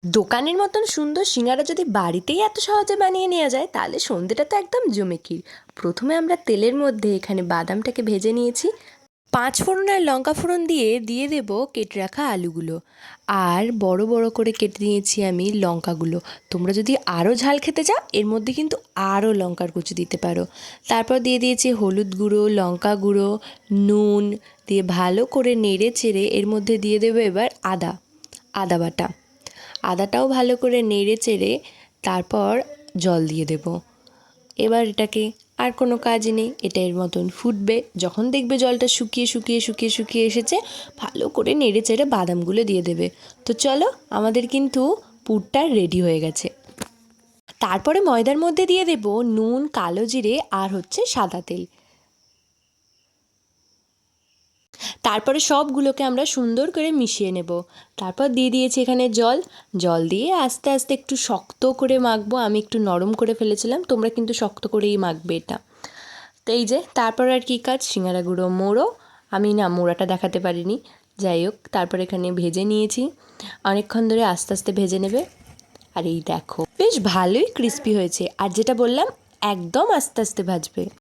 দোকানের মতন সুন্দর সিঙ্গারা যদি বাড়িতেই এত সহজে বানিয়ে নেওয়া যায় তাহলে সন্ধেটা তো একদম জমেকির। প্রথমে আমরা তেলের মধ্যে এখানে বাদামটাকে ভেজে নিয়েছি। 5 ফোড়ন আর লঙ্কা ফোড়ন দিয়ে দিয়ে দেবো কেটে রাখা আলুগুলো, আর বড় বড় করে কেটে নিয়েছি আমি লঙ্কাগুলো। তোমরা যদি আরও ঝাল খেতে চাও এর মধ্যে কিন্তু আরও লঙ্কার কুচি দিতে পারো। তারপর দিয়ে দিয়েছি হলুদ গুঁড়ো, লঙ্কা গুঁড়ো, নুন দিয়ে ভালো করে নেড়ে চেড়ে এর মধ্যে দিয়ে দেবো এবার আদা বাটা। আদাটাও ভালো করে নেড়ে চেড়ে তারপর জল দিয়ে দেব। এবার এটাকে আর কোনো কাজ নেই, এটা এর মতন ফুটবে। যখন দেখবে জলটা শুকিয়ে শুকিয়ে শুকিয়ে শুকিয়ে এসেছে, ভালো করে নেড়ে চেড়ে বাদামগুলো দিয়ে দেবে। তো চলো, আমাদের কিন্তু পুরটা রেডি হয়ে গেছে। তারপরে ময়দার মধ্যে দিয়ে দেব নুন, কালো জিরে আর সাদা তেল। তারপরে সবগুলোকে আমরা সুন্দর করে মিশিয়ে নেব। তারপর দিয়ে দিয়েছি এখানে জল দিয়ে আস্তে আস্তে একটু শক্ত করে মাখবো। আমি একটু নরম করে ফেলেছিলাম, তোমরা কিন্তু শক্ত করেই মাখবে এটা। তো এই যে তারপর আর কী কাজ, সিঙ্গারা গুঁড়ো মোড়ো। আমি না মোড়াটা দেখাতে পারিনি, যাই হোক। তারপর এখানে ভেজে নিয়েছি, অনেকক্ষণ ধরে আস্তে আস্তে ভেজে নেবে। আর এই দেখো বেশ ভালোই ক্রিস্পি হয়েছে। আর যেটা বললাম, একদম আস্তে আস্তে ভাজবে।